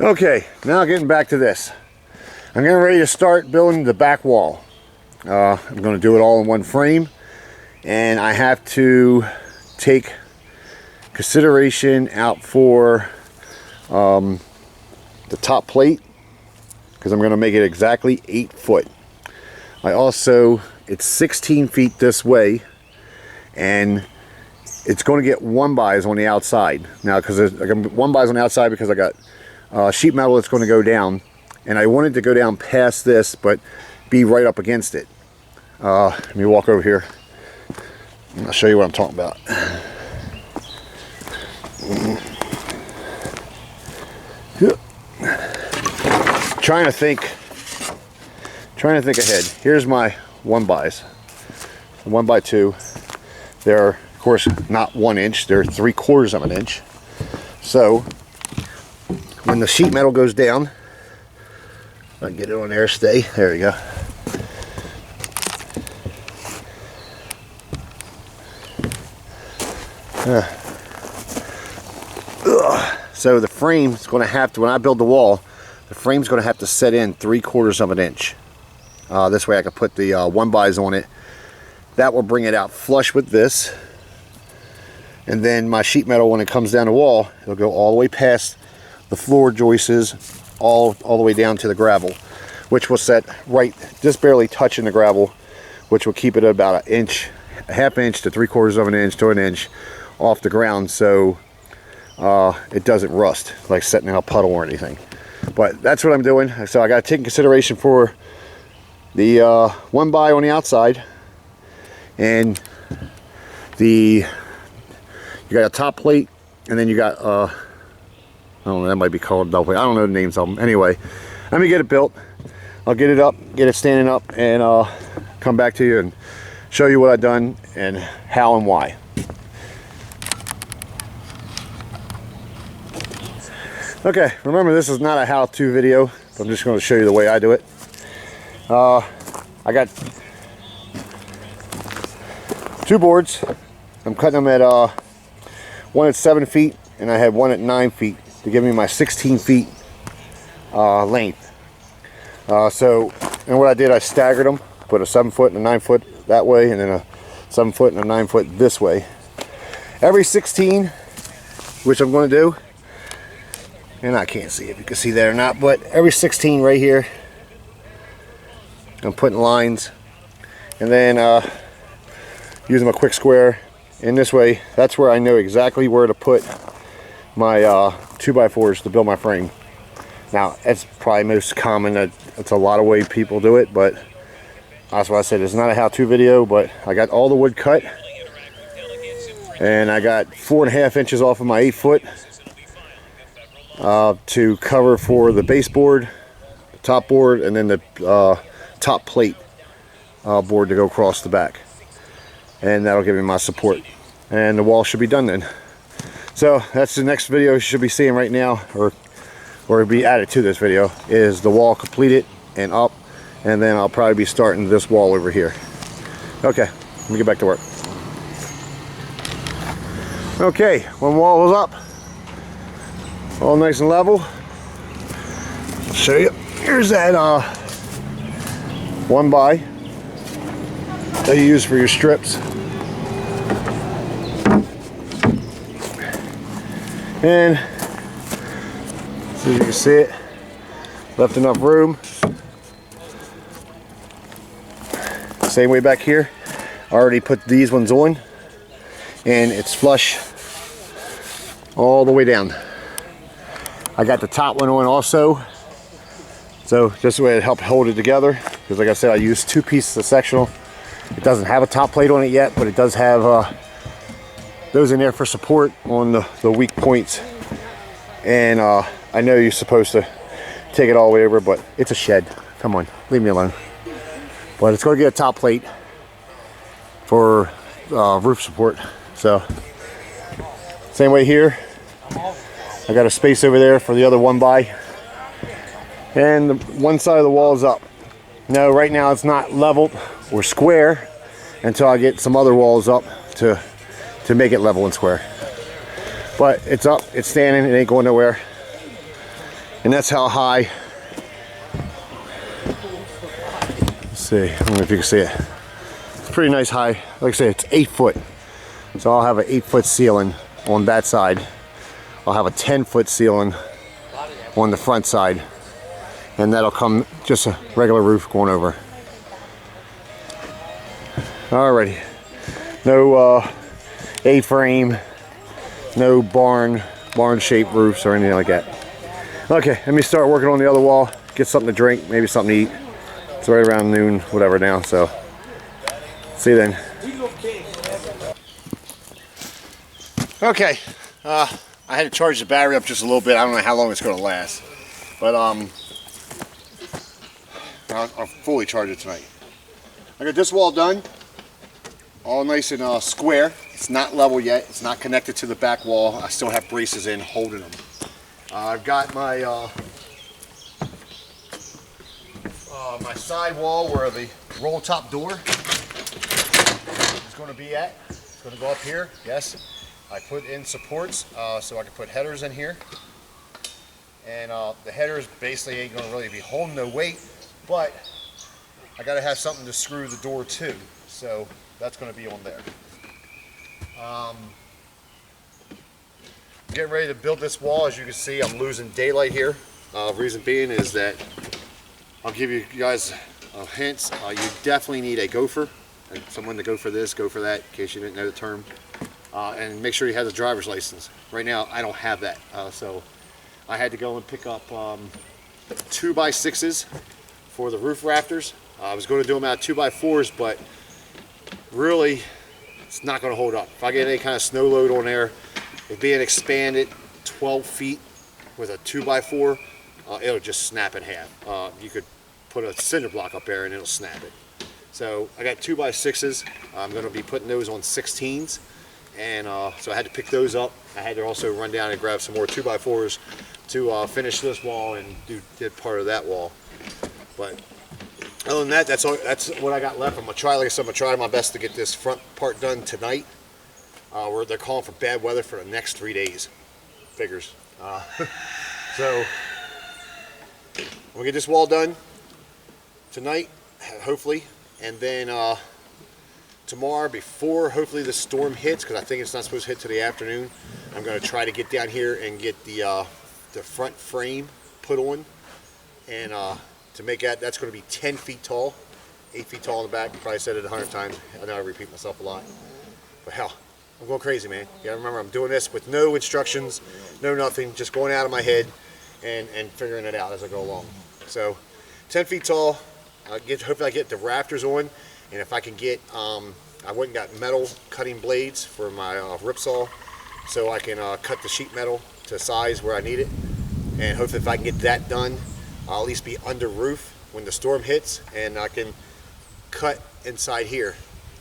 Okay, now getting back to this. I'm getting ready to start building the back wall. I'm going to do it all in one frame, and I have to take consideration out for the top plate, because I'm going to make it exactly 8 foot. It's 16 feet this way, and it's going to get 1-bys on the outside. Now, because I got 1-bys on the outside because I got sheet metal that's going to go down, and I wanted to go down past this but be right up against it. Let me walk over here and I'll show you what I'm talking about. Trying to think ahead. Here's my 1-bys, 1x2. They're of course not 1 inch, they're 3/4 of an inch. So when the sheet metal goes down, I can get it on there, stay. There we go. So the frame is going to have to, when I build the wall, the frame's going to have to set in 3/4 of an inch. This way I can put the 1-bys on it. That will bring it out flush with this. And then my sheet metal, when it comes down the wall, it'll go all the way past the floor joists, all the way down to the gravel, which will set right just barely touching the gravel, which will keep it about an inch, a half inch to 3/4 of an inch to an inch off the ground, so it doesn't rust like setting in a puddle or anything. But that's what I'm doing. So I got to take in consideration for the 1-by on the outside, and you got a top plate, and then you got I don't know, that might be called double plate. I don't know the names of them. Anyway, let me get it built. I'll get it up, get it standing up, and I'll come back to you and show you what I've done and how and why. Okay, remember this is not a how-to video. I'm just going to show you the way I do it. I got 2 boards. I'm cutting them at one at 7 feet, and I had one at 9 feet to give me my 16 feet length. And what I did, I staggered them, put a 7 foot and a 9 foot that way, and then a 7 foot and a 9 foot this way. Every 16, which I'm going to do, and I can't see if you can see that or not, but every 16 right here, I'm putting lines, and then using a quick square in this way. That's where I know exactly where to put my 2x4s to build my frame. Now, that's probably most common. That's a lot of way people do it, but that's why I said it's not a how-to video. But I got all the wood cut, and I got 4.5 inches off of my 8 foot to cover for the baseboard, the top board, and then the top plate board to go across the back, and that'll give me my support, and the wall should be done then. So that's the next video you should be seeing right now, or be added to this video, is the wall completed and up, and then I'll probably be starting this wall over here. Okay, let me get back to work. Okay, one wall is up, all nice and level. I'll show you. Here's that 1-by that you use for your strips. And as you can see it, left enough room. Same way back here. I already put these ones on, and it's flush all the way down. I got the top one on also, so just a way to help hold it together, because like I said, I used 2 pieces of sectional. It doesn't have a top plate on it yet, but it does have those in there for support on the weak points. And I know you're supposed to take it all the way over, but it's a shed. Come on, leave me alone. But it's going to get a top plate for roof support. So same way here. I got a space over there for the other 1-by, and one side of the wall is up. No, right now it's not leveled or square until I get some other walls up to make it level and square. But it's up, it's standing, it ain't going nowhere. And that's how high. Let's see, I don't know if you can see it. It's pretty nice high. Like I say, it's 8 foot. So I'll have an 8-foot ceiling on that side. I'll have a 10-foot ceiling on the front side. And that'll come just a regular roof going over. Alrighty. No A-frame, no barn shaped roofs or anything like that. Okay, let me start working on the other wall, get something to drink, maybe something to eat. It's right around noon, whatever now, so see you then. Okay, I had to charge the battery up just a little bit. I don't know how long it's going to last, but I'll fully charge it tonight. I got this wall done, all nice and square. It's not level yet. It's not connected to the back wall. I still have braces in holding them. I've got my my side wall where the roll top door is going to be at. It's going to go up here. Yes, I put in supports so I can put headers in here. And the headers basically ain't going to really be holding no weight, but I got to have something to screw the door to. So that's going to be on there. Getting ready to build this wall. As you can see, I'm losing daylight here. Reason being is that I'll give you guys hints. You definitely need a gopher, someone to go for this, go for that, in case you didn't know the term. And make sure you have the driver's license. Right now, I don't have that, so I had to go and pick up 2x6s for the roof rafters. I was going to do them out of 2x4s, but really, it's not going to hold up. If I get any kind of snow load on there, it being expanded 12 feet with a 2x4, it'll just snap in half. You could put a cinder block up there and it'll snap it. So I got 2x6s. I'm going to be putting those on 16s, and so I had to pick those up. I had to also run down and grab some more 2x4s to finish this wall and did part of that wall. But other than that, that's what I got left. I'm gonna try, like I said, I'm gonna try my best to get this front part done tonight. Where they're calling for bad weather for the next 3 days. Figures. So I'm gonna get this wall done tonight, hopefully, and then tomorrow, before hopefully the storm hits, because I think it's not supposed to hit till the afternoon, I'm gonna try to get down here and get the front frame put on, and to make that's going to be 10 feet tall, 8 feet tall in the back. Probably said it 100 times. I know I repeat myself a lot, but hell, I'm going crazy, man. You gotta remember, I'm doing this with no instructions, no nothing, just going out of my head and figuring it out as I go along. So 10 feet tall. Hopefully I get the rafters on, and if I can get, I went and got metal cutting blades for my ripsaw, so I can cut the sheet metal to size where I need it. And hopefully if I can get that done, I'll at least be under roof when the storm hits, and I can cut inside here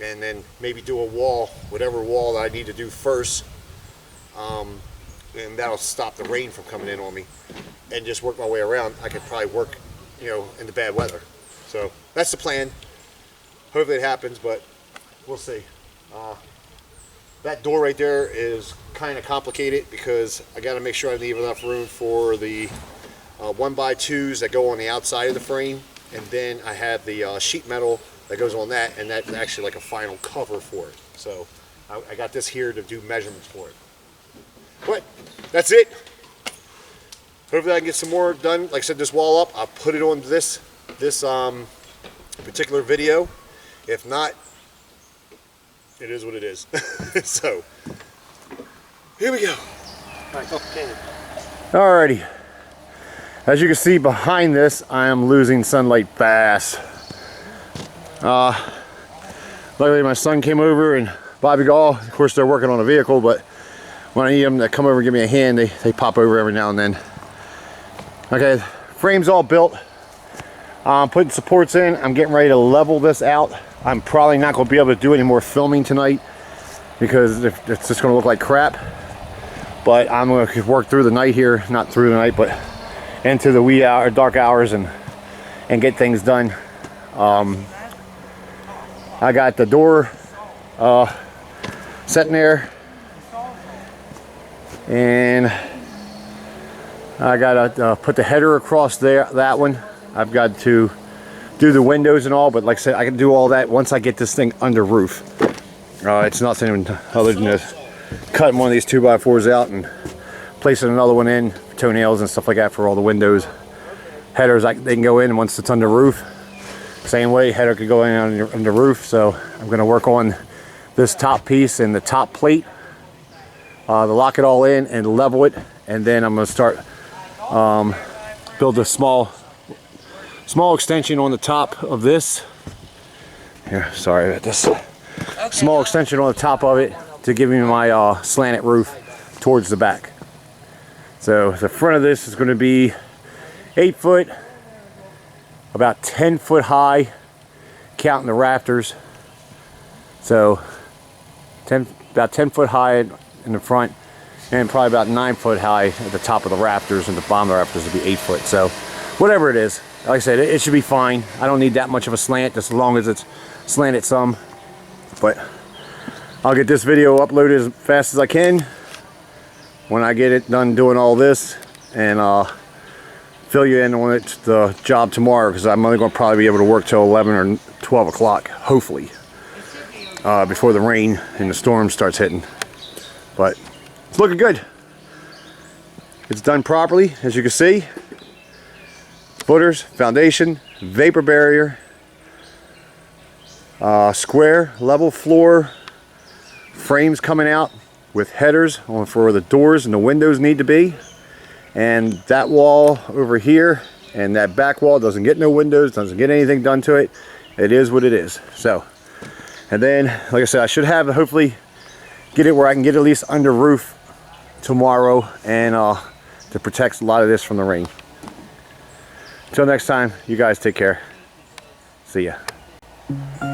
and then maybe do a wall, whatever wall that I need to do first, and that'll stop the rain from coming in on me, and just work my way around. I could probably work, in the bad weather. So that's the plan. Hopefully it happens, but we'll see. That door right there is kind of complicated because I got to make sure I leave enough room for the 1x2s that go on the outside of the frame, and then I have the sheet metal that goes on that, and that's actually like a final cover for it. So I got this here to do measurements for it. But that's it. Hopefully I can get some more done. Like I said, this wall up, I'll put it on this particular video. If not, it is what it is. So here we go. Alrighty. As you can see behind this, I am losing sunlight fast. Luckily my son came over and Bobby Gall, of course they're working on a vehicle, but when I need them to come over and give me a hand, they pop over every now and then. Okay, frame's all built. Putting supports in. I'm getting ready to level this out. I'm probably not going to be able to do any more filming tonight because it's just going to look like crap. But I'm going to work through the night here, not through the night, but into the wee hour, dark hours, and get things done. I got the door sitting there, and I gotta put the header across there, that one. I've got to do the windows and all, but like I said, I can do all that once I get this thing under roof. It's nothing other than just cutting one of these 2x4s out and placing another one in, toenails and stuff like that for all the windows. Headers, they can go in once it's under roof. Same way, header could go in under roof. So I'm going to work on this top piece and the top plate to lock it all in and level it, and then I'm going to start build a small extension on the top of this. Here, sorry about this. Small extension on the top of it to give me my slanted roof towards the back. So the front of this is going to be 8 foot, about 10 foot high, counting the rafters. So about 10 foot high in the front, and probably about 9 foot high at the top of the rafters, and the bottom of the rafters will be 8 foot. So whatever it is, like I said, it should be fine. I don't need that much of a slant, just as long as it's slanted some. But I'll get this video uploaded as fast as I can when I get it done doing all this, and fill you in on the job tomorrow, because I'm only going to probably be able to work till 11 or 12 o'clock, hopefully, before the rain and the storm starts hitting. But it's looking good. It's done properly, as you can see. Footers, foundation, vapor barrier, square level floor, frames coming out with headers on for where the doors and the windows need to be. And that wall over here and that back wall doesn't get no windows, doesn't get anything done to it. It is what it is. So, and then, like I said, I should have, hopefully, get it where I can get at least under roof tomorrow, and to protect a lot of this from the rain. Until next time, you guys take care. See ya.